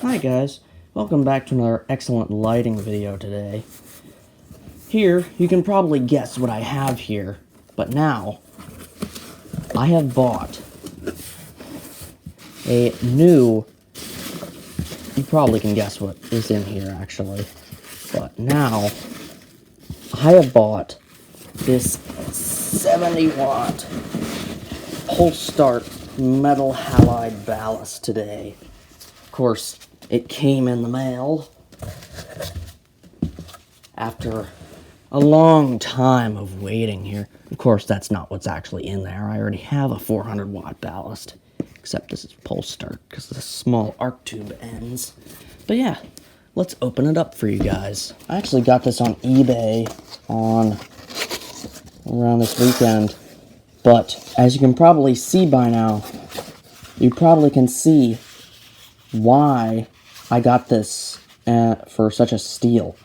Hi guys, welcome back to another excellent lighting video today. Here, you can probably guess what I have here, but now, I have bought a new, you probably can guess what is in here actually, but now, I have bought this 70 watt pulse start Metal Halide ballast today. Of course, it came in the mail after a long time of waiting here. Of course, that's not what's actually in there. I already have a 400 watt ballast, except this is pulse start because of the small arc tube ends. But yeah, let's open it up for you guys. I actually got this on eBay around this weekend, but as you can probably see by now, you probably can see why I got this for such a steal.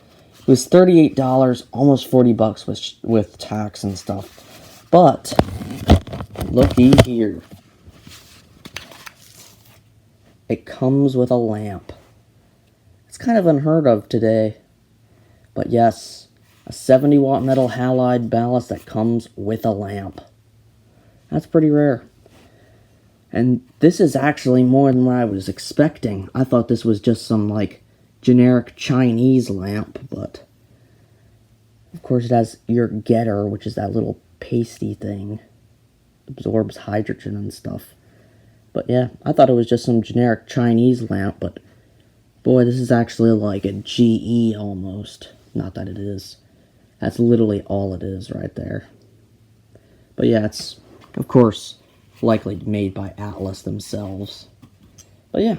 It was $38, almost 40 bucks with tax and stuff. But looky here. It comes with a lamp. It's kind of unheard of today. But yes, a 70 watt metal halide ballast that comes with a lamp. That's pretty rare. And this is actually more than what I was expecting. I thought this was just some, like, generic Chinese lamp, but of course it has your getter, which is that little pasty thing. Absorbs hydrogen and stuff. But yeah, I thought it was just some generic Chinese lamp, but boy, this is actually like a GE almost. Not that it is. That's literally all it is right there. But yeah, it's, of course, likely made by Atlas themselves. But yeah,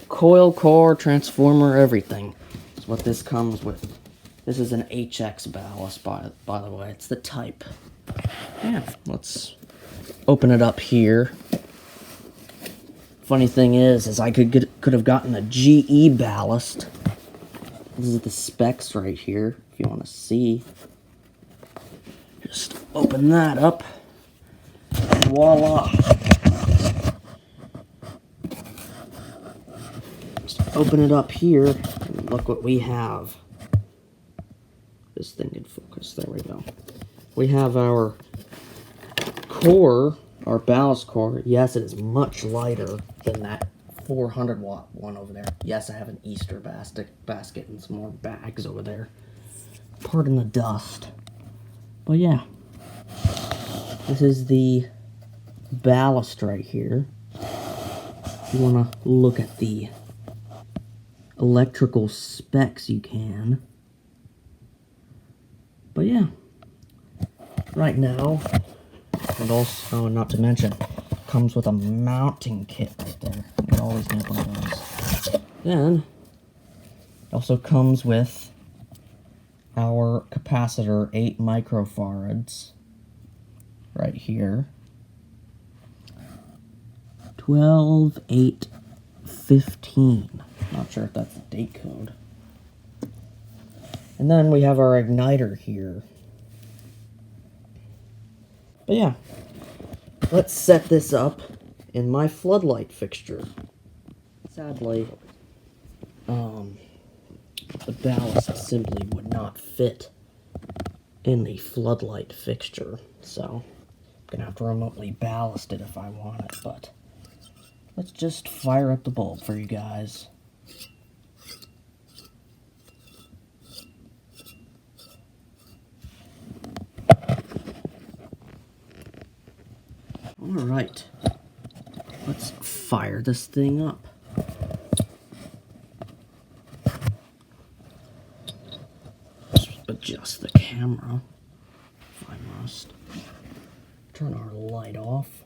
coil, core, transformer, everything is what this comes with. This is an HX ballast, by the way. It's the type. Yeah, let's open it up here. Funny thing is I could have gotten a GE ballast. This is the specs right here, if you want to see. Just open that up. Voila. Just open it up here, and look what we have. This thing can focus, there we go. We have our core, our ballast core. Yes, it is much lighter than that 400 watt one over there. Yes, I have an Easter basket and some more bags over there. Pardon the dust. But yeah, this is the ballast right here. If you want to look at the electrical specs, you can. But yeah, right now, and also, not to mention, comes with a mounting kit right there. You always need one of those. Then, it also comes with our capacitor, 8 microfarads, right here. 12, 8, 15. Not sure if that's the date code. And then we have our igniter here. But yeah, let's set this up in my floodlight fixture. Sadly, the ballast simply would not fit in the floodlight fixture, so I'm gonna have to remotely ballast it if I want it, but let's just fire up the bulb for you guys. Alright, let's fire this thing up. Adjust the camera, if I must. Turn our light off.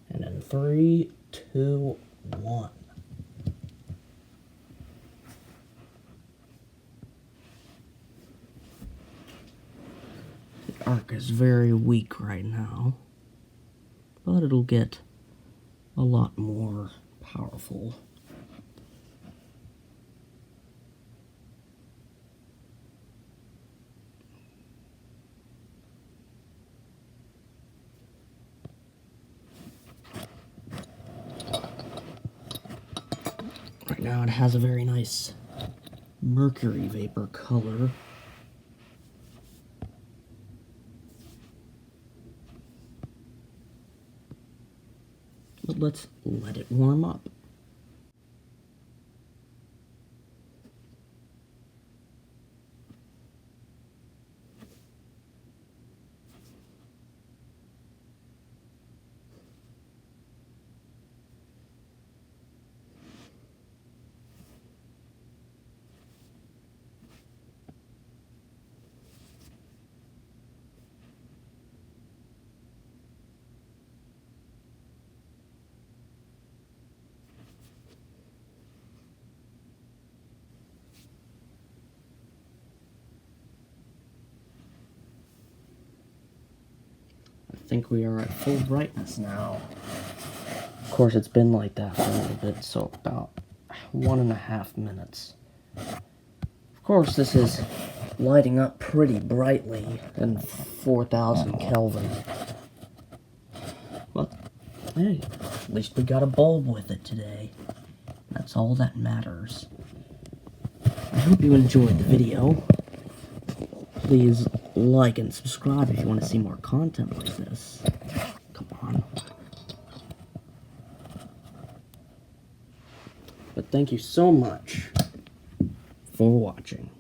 And in 3, 2, 1. The arc is very weak right now, but it'll get a lot more powerful. Right now it has a very nice mercury vapor color. But let's let it warm up. I think we are at full brightness now. Of course, it's been like that for a little bit, so about 1.5 minutes. Of course, this is lighting up pretty brightly in 4,000 Kelvin. But, hey, at least we got a bulb with it today. That's all that matters. I hope you enjoyed the video. Please like and subscribe if you want to see more content like this. Come on. But thank you so much for watching.